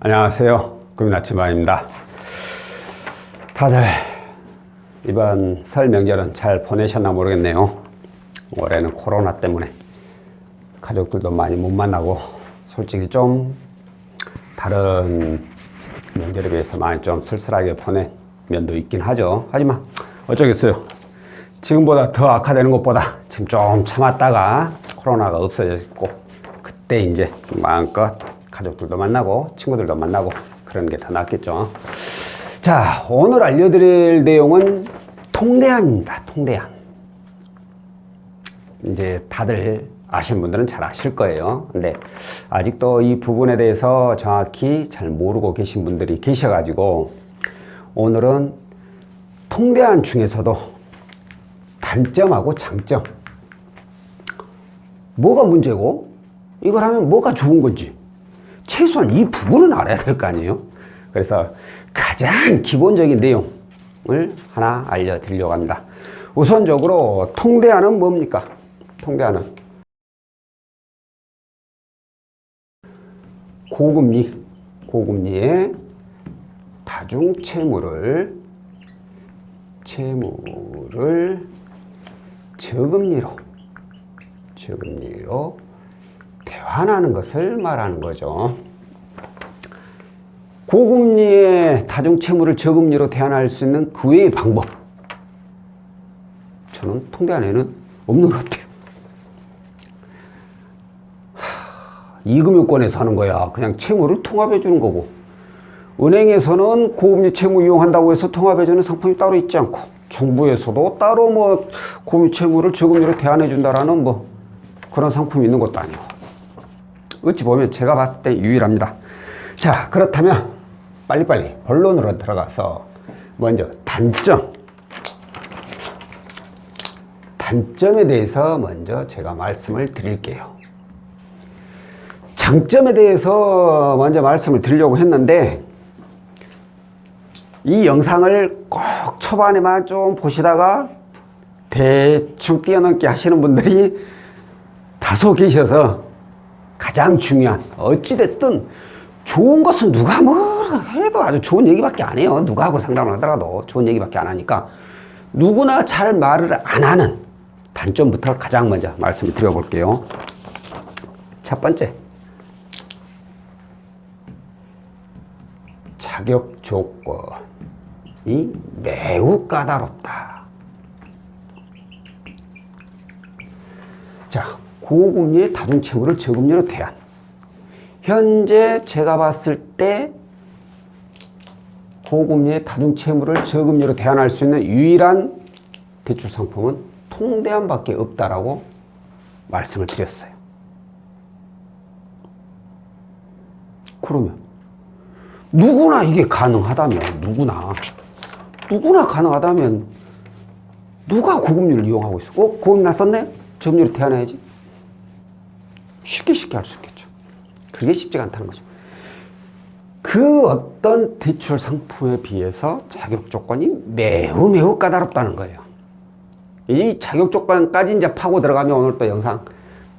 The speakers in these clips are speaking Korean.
안녕하세요. 국민아침반입니다. 다들 이번 설 명절은 잘 보내셨나 모르겠네요. 올해는 코로나 때문에 가족들도 많이 못 만나고 솔직히 좀 다른 명절에 비해서 많이 좀 쓸쓸하게 보낸 면도 있긴 하죠. 하지만 어쩌겠어요. 지금보다 더 악화되는 것보다 지금 좀 참았다가 코로나가 없어졌고 그때 이제 마음껏 가족들도 만나고 친구들도 만나고 그런 게 더 낫겠죠. 자, 오늘 알려드릴 내용은 통대안입니다. 통대안. 이제 다들 아시는 분들은 잘 아실 거예요. 근데 아직도 이 부분에 대해서 정확히 잘 모르고 계신 분들이 계셔가지고 오늘은 통대안 중에서도 단점하고 장점, 뭐가 문제고 이걸 하면 뭐가 좋은 건지 최소한 이 부분은 알아야 될 거 아니에요. 그래서 가장 기본적인 내용을 하나 알려드리려고 합니다. 우선적으로 통대안은 뭡니까? 통대안은 고금리의 다중채무를 저금리로 대환하는 것을 말하는 거죠. 고금리의 다중채무를 저금리로 대환할 수 있는 그 외의 방법, 저는 통대안에는 없는 것 같아요. 이금융권에서 하는 거야. 그냥 채무를 통합해 주는 거고, 은행에서는 고금리 채무 이용한다고 해서 통합해 주는 상품이 따로 있지 않고, 정부에서도 따로 뭐 고금리 채무를 저금리로 대환해 준다라는 뭐 그런 상품이 있는 것도 아니고, 어찌 보면 제가 봤을 때 유일합니다. 자, 그렇다면 빨리빨리 본론으로 들어가서 먼저 단점에 대해서 먼저 제가 말씀을 드릴게요. 장점에 대해서 먼저 말씀을 드리려고 했는데 이 영상을 꼭 초반에만 좀 보시다가 대충 뛰어넘기 하시는 분들이 다소 계셔서 가장 중요한, 어찌됐든 좋은 것은 누가 뭐라 해도 아주 좋은 얘기밖에 안 해요. 누가 하고 상담을 하더라도 좋은 얘기밖에 안 하니까 누구나 잘 말을 안 하는 단점부터 가장 먼저 말씀을 드려볼게요. 첫 번째, 자격 조건이 매우 까다롭다. 자, 고금리의 다중채무를 저금리로 대안. 현재 제가 봤을 때 고금리의 다중채무를 저금리로 대안할 수 있는 유일한 대출 상품은 통대안밖에 없다라고 말씀을 드렸어요. 그러면 누구나 이게 가능하다면, 누구나 가능하다면 누가 고금리를 이용하고 있어? 고금리 났었네? 저금리로 대안해야지. 쉽게 할 수 있겠죠. 그게 쉽지가 않다는 거죠. 그 어떤 대출 상품에 비해서 자격 조건이 매우 까다롭다는 거예요. 이 자격 조건까지 이제 파고 들어가면 오늘 또 영상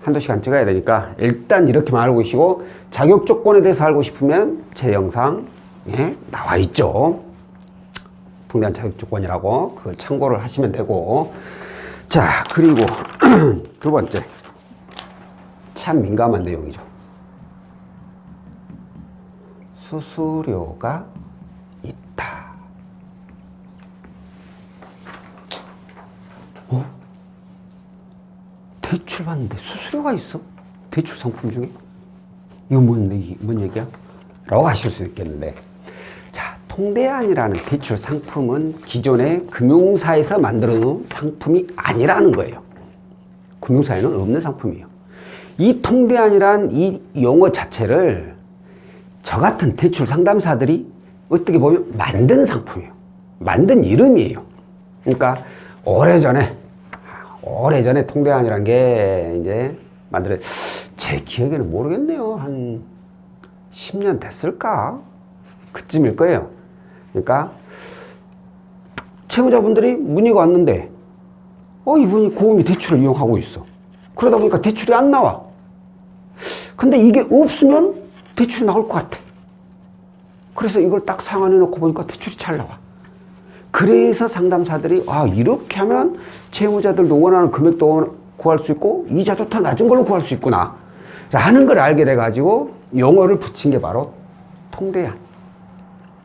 한두 시간 찍어야 되니까 일단 이렇게만 알고 계시고, 자격 조건에 대해서 알고 싶으면 제 영상에 나와 있죠. 통대안 자격 조건이라고, 그걸 참고를 하시면 되고. 자, 그리고 두 번째, 참 민감한 내용이죠. 수수료가 있다. 대출 받는데 수수료가 있어? 대출 상품 중에? 이거 뭔 얘기야? 라고 하실 수 있겠는데, 자, 통대안이라는 대출 상품은 기존의 금융사에서 만들어 놓은 상품이 아니라는 거예요. 금융사에는 없는 상품이에요. 이 통대안이란 이 용어 자체를 저 같은 대출 상담사들이 어떻게 보면 만든 상품이에요. 만든 이름이에요. 그러니까 오래전에 통대안이란 게 이제 제 기억에는 모르겠네요. 한 10년 됐을까? 그쯤일 거예요. 그러니까 채무자분들이 문의가 왔는데 이분이 고금리 대출을 이용하고 있어. 그러다 보니까 대출이 안 나와. 근데 이게 없으면 대출이 나올 것 같아. 그래서 이걸 딱 상환해 놓고 보니까 대출이 잘 나와. 그래서 상담사들이 이렇게 하면 채무자들도 원하는 금액도 구할 수 있고 이자도 더 낮은 걸로 구할 수 있구나 라는 걸 알게 돼가지고 용어를 붙인 게 바로 통대안이라는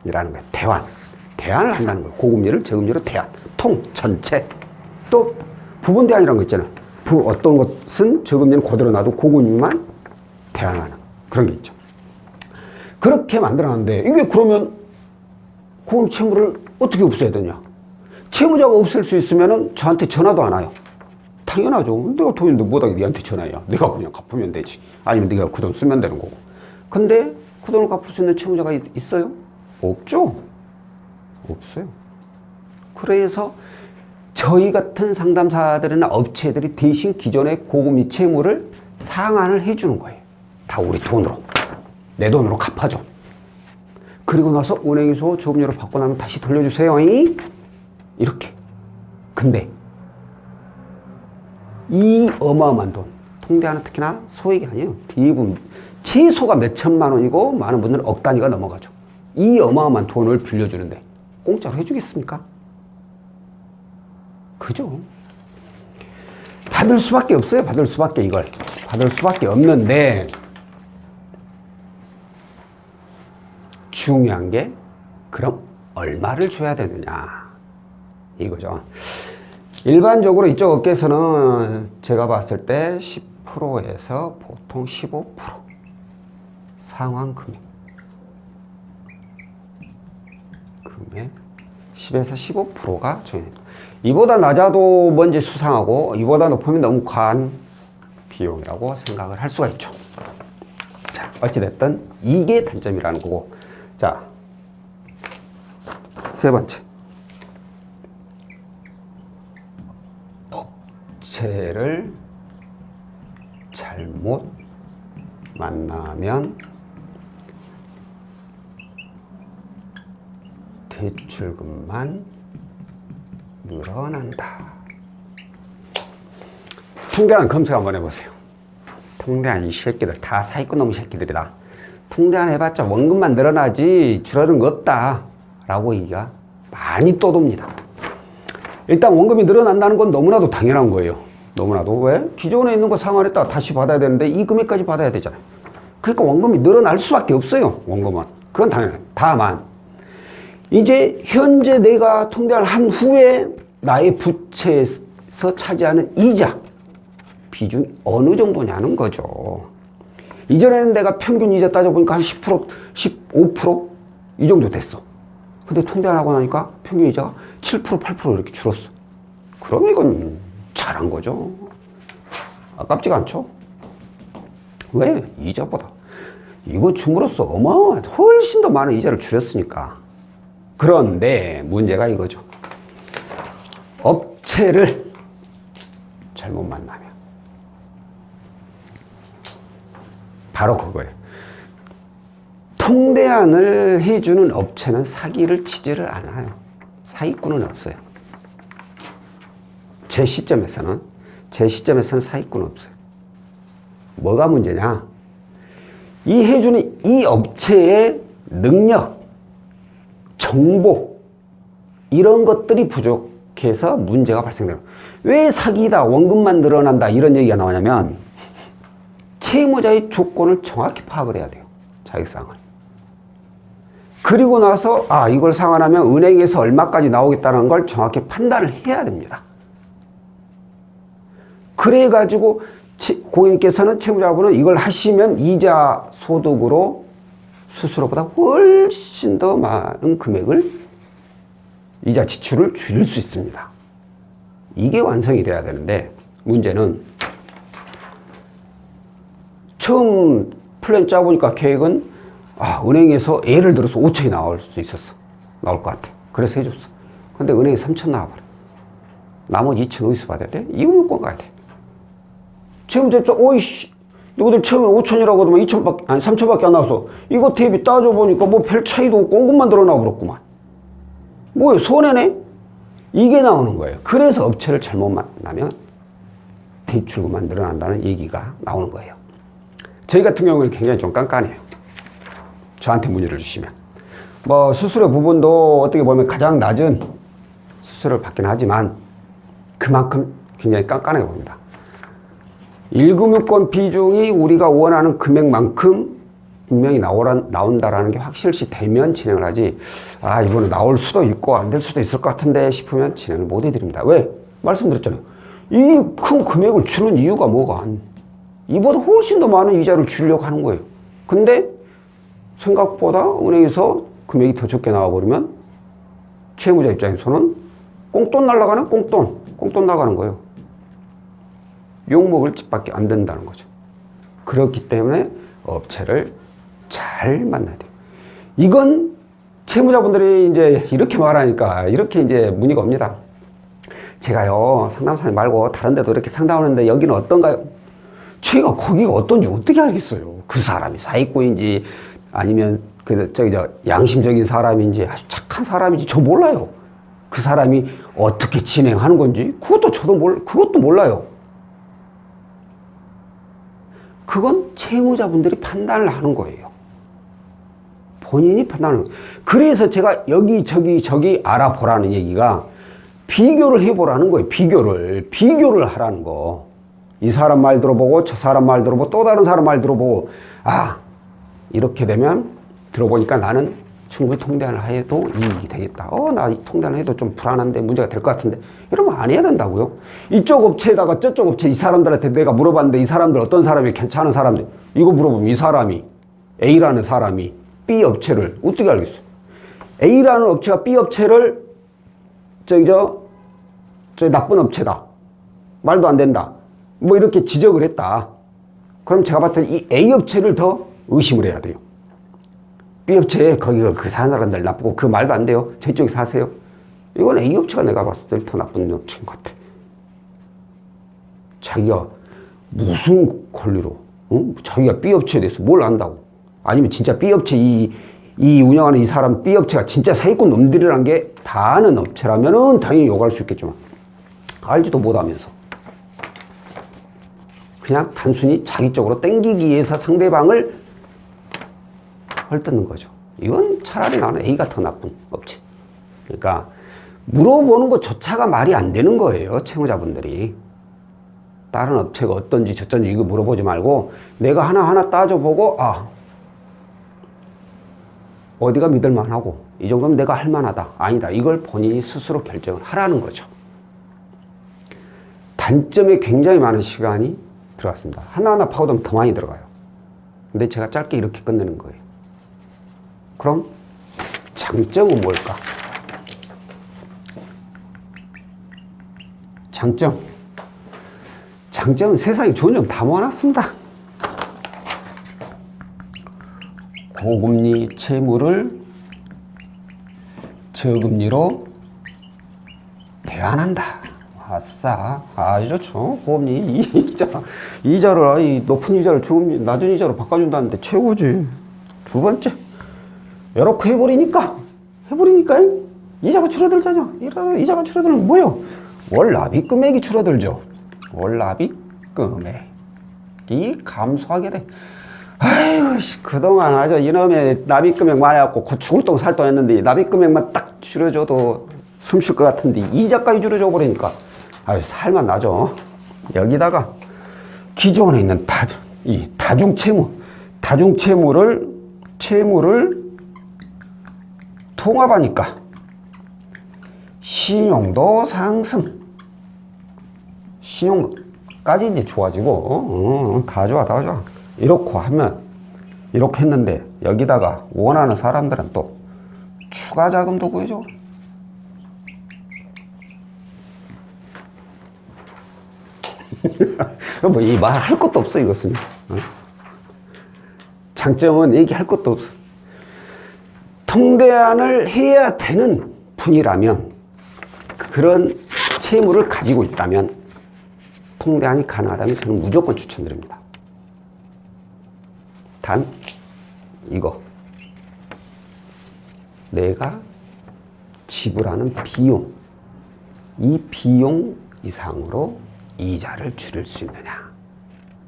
거예요. 대안을 한다는 거예요. 고금리를 저금리로 대안, 통, 전체. 또 부분 대안이라는 거 있잖아요. 어떤 것은 저금리는 그대로 놔도 고금리만 대안하는 그런 게 있죠. 그렇게 만들어놨는데 이게 그러면 고금 채무를 어떻게 없애야 되냐? 채무자가 없앨 수 있으면 저한테 전화도 안 와요. 당연하죠. 내가 돈 있는데 뭐다 니한테 전화해야. 내가 그냥 갚으면 되지. 아니면 네가 그 돈 쓰면 되는 거고. 근데 그 돈을 갚을 수 있는 채무자가 있어요? 없죠. 없어요. 그래서 저희 같은 상담사들이나 업체들이 대신 기존의 고금리 채무를 상환을 해주는 거예요. 다 우리 돈으로. 내 돈으로 갚아줘. 그리고 나서 은행에서 저금리로 받고 나면 다시 돌려주세요. 이렇게. 근데 이 어마어마한 돈, 통대안은 특히나 소액이 아니에요. 대부분 최소가 몇 천만 원이고 많은 분들은 억 단위가 넘어가죠. 이 어마어마한 돈을 빌려주는데 공짜로 해주겠습니까? 그죠? 받을 수밖에 없어요. 받을 수밖에 이걸. 받을 수밖에 없는데 중요한 게 그럼 얼마를 줘야 되느냐 이거죠. 일반적으로 이쪽 업계에서는 제가 봤을 때 10%에서 보통 15% 상환 금액 10에서 15%가 정해집니다. 이보다 낮아도 뭔지 수상하고 이보다 높으면 너무 과한 비용이라고 생각을 할 수가 있죠. 자, 어찌됐든 이게 단점이라는 거고. 자, 세 번째. 업체를 잘못 만나면 대출금만 늘어난다. 통대안 검색 한번 해보세요. 통대안 이 새끼들 다 사기꾼 놈 새끼들이다. 통대안 해봤자 원금만 늘어나지 줄어드는 거 없다 라고 얘기가 많이 떠돕니다. 일단 원금이 늘어난다는 건 너무나도 당연한 거예요. 너무나도. 왜? 기존에 있는 거 상환했다가 다시 받아야 되는데 이 금액까지 받아야 되잖아요. 그러니까 원금이 늘어날 수밖에 없어요. 원금은. 그건 당연해요. 다만 이제 현재 내가 통대안을 한 후에 나의 부채에서 차지하는 이자 비중이 어느 정도냐는 거죠. 이전에는 내가 평균 이자 따져보니까 한 10%, 15% 이 정도 됐어. 근데 통대안하고 나니까 평균 이자가 7%, 8% 이렇게 줄었어. 그럼 이건 잘한 거죠. 아깝지가 않죠? 왜? 이자보다. 이거 줌으로써 어마어마한 훨씬 더 많은 이자를 줄였으니까. 그런데 문제가 이거죠. 업체를 잘못 만나면 바로 그거예요. 통대안을 해주는 업체는 사기를 치지를 않아요. 사기꾼은 없어요. 제 시점에서는 사기꾼은 없어요. 뭐가 문제냐? 이 해주는 이 업체의 능력, 정보 이런 것들이 부족해서 문제가 발생돼요. 왜 사기다, 원금만 늘어난다 이런 얘기가 나오냐면 채무자의 조건을 정확히 파악을 해야 돼요. 자격사항을. 그리고 나서 이걸 상환하면 은행에서 얼마까지 나오겠다는 걸 정확히 판단을 해야 됩니다. 그래가지고 고객님께서는 채무자분은 이걸 하시면 이자 소득으로 수수료보다 훨씬 더 많은 금액을 이자 지출을 줄일 수 있습니다. 이게 완성이 돼야 되는데 문제는 처음 플랜 짜보니까 계획은 은행에서 예를 들어서 5천이 나올 수 있었어. 나올 것 같아. 그래서 해줬어. 근데 은행에 3천 나와버려. 나머지 2천 어디서 받아야 돼? 이거 물건 가야 돼. 채무자입장, 오이씨, 너희들 처음에 5천이라고 하더만 3천밖에 안 나왔어. 이거 대비 따져보니까 뭐 별 차이도 없고 원금만 드러나 버렸구만. 뭐예요? 손해네? 이게 나오는 거예요. 그래서 업체를 잘못 만나면 대출금만 늘어난다는 얘기가 나오는 거예요. 저희 같은 경우는 굉장히 좀 깐깐해요. 저한테 문의를 주시면. 뭐 수수료 부분도 어떻게 보면 가장 낮은 수수료를 받긴 하지만 그만큼 굉장히 깐깐하게 봅니다. 1금융권 비중이 우리가 원하는 금액만큼 분명히 나온다라는 게 확실시 되면 진행을 하지, 아, 이거는 나올 수도 있고 안 될 수도 있을 것 같은데 싶으면 진행을 못 해드립니다. 왜? 말씀드렸잖아요. 이 큰 금액을 주는 이유가 뭐가? 이보다 훨씬 더 많은 이자를 주려고 하는 거예요. 근데 생각보다 은행에서 금액이 더 적게 나와버리면 채무자 입장에서는 꽁돈 날아가는 꽁돈 나가는 거예요. 욕먹을 집밖에 안 된다는 거죠. 그렇기 때문에 업체를 잘 만나야 돼요. 이건 채무자분들이 이제 이렇게 말하니까 이렇게 이제 문의가 옵니다. 제가요, 상담사님 말고 다른 데도 이렇게 상담하는데 여기는 어떤가요? 제가 거기가 어떤지 어떻게 알겠어요? 그 사람이 사기꾼인지 아니면 양심적인 사람인지 아주 착한 사람인지 저 몰라요. 그 사람이 어떻게 진행하는 건지 그것도 몰라요. 그건 채무자분들이 판단을 하는 거예요. 본인이 판단하는 거예요. 그래서 제가 여기저기 알아보라는 얘기가 비교를 해보라는 거예요. 비교를 하라는 거. 이 사람 말 들어보고 저 사람 말 들어보고 또 다른 사람 말 들어보고, 아, 이렇게 되면 들어보니까 나는 충분히 통대안을 해도 이익이 되겠다. 나 통대안을 해도 좀 불안한데 문제가 될 것 같은데, 이러면 안 해야 된다고요. 이쪽 업체에다가 저쪽 업체 이 사람들한테 내가 물어봤는데 이 사람들 어떤 사람이 괜찮은 사람들, 이거 물어보면 이 사람이 A라는 사람이 B 업체를 어떻게 알겠어요? A라는 업체가 B 업체를 저 나쁜 업체다, 말도 안 된다, 뭐 이렇게 지적을 했다. 그럼 제가 봤을 때 이 A 업체를 더 의심을 해야 돼요. B 업체에 거기가 그 사는 사람들 나쁘고 그 말도 안 돼요. 저쪽에 사세요. 이건 A 업체가 내가 봤을 때 더 나쁜 업체인 것 같아. 자기가 무슨 권리로, 응? 자기가 B 업체에 대해서 뭘 안다고? 아니면 진짜 B 업체 이 운영하는 이 사람 B 업체가 진짜 사기꾼 놈들이라는 게 다 아는 업체라면은 당연히 욕할 수 있겠지만 알지도 못하면서 그냥 단순히 자기 쪽으로 땡기기 위해서 상대방을 헐뜯는 거죠. 이건 차라리 나는 A가 더 나쁜 업체. 그러니까 물어보는 것조차가 말이 안 되는 거예요. 채무자분들이. 다른 업체가 어떤지 저쩐지 이거 물어보지 말고 내가 하나하나 따져보고, 아, 어디가 믿을만하고 이 정도면 내가 할만하다, 아니다, 이걸 본인이 스스로 결정을 하라는 거죠. 단점에 굉장히 많은 시간이 들어갔습니다. 하나하나 파고들면 더 많이 들어가요. 근데 제가 짧게 이렇게 끝내는 거예요. 그럼 장점은 뭘까? 장점은 세상에 좋은 점 다 모아놨습니다. 고금리 채무를 저금리로 대안한다. 아싸, 아주 좋죠. 고금리 이자를, 이 높은 이자를 낮은 이자로 바꿔준다는데 최고지. 두 번째, 이렇게 해버리니까 이자가 줄어들잖아. 이자가 줄어들면 뭐요? 월납입 금액이 줄어들죠. 월납입 금액이 감소하게 돼. 아이고, 그동안 아주 이놈의 납입 금액 많이 갖고 죽을 똥 살 똥 했는데 납입 금액만 딱 줄여줘도 숨 쉴 것 같은데 이자까지 줄여줘 버리니까 아유, 살만 나죠. 여기다가 기존에 있는 다중채무를 통합하니까 신용도 상승, 신용까지 이제 좋아지고, 다 좋아. 이렇게 했는데 여기다가 원하는 사람들은 또 추가 자금도 구해줘. 뭐 이 말 할 것도 없어, 이것은. 장점은 얘기할 것도 없어. 통대안을 해야 되는 분이라면, 그런 채무를 가지고 있다면 통대안이 가능하다면 저는 무조건 추천드립니다. 단 이거, 내가 지불하는 비용, 이 비용 이상으로 이자를 줄일 수 있느냐,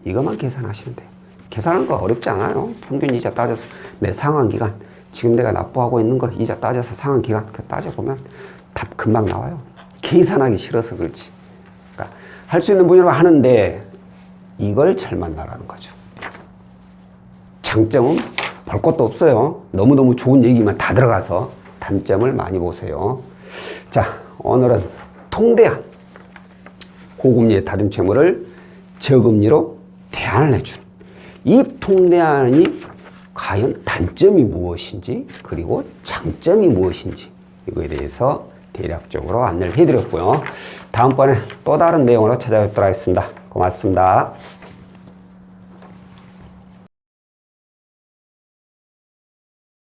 이것만 계산하시면 돼요. 계산하는 거 어렵지 않아요. 평균 이자 따져서 내 상환기간 지금 내가 납부하고 있는 거 이자 따져서 상환 기간 따져보면 답 금방 나와요. 계산하기 싫어서 그렇지. 그러니까 할 수 있는 분야로 하는데 이걸 잘 만나라는 거죠. 장점은 볼 것도 없어요. 너무너무 좋은 얘기만 다 들어가서 단점을 많이 보세요. 자, 오늘은 통대안 고금리의 다중채무를 저금리로 대안을 해주는 이 통대안이 과연 단점이 무엇인지 그리고 장점이 무엇인지 이거에 대해서 대략적으로 안내를 해드렸고요. 다음번에 또 다른 내용으로 찾아뵙도록 하겠습니다. 고맙습니다.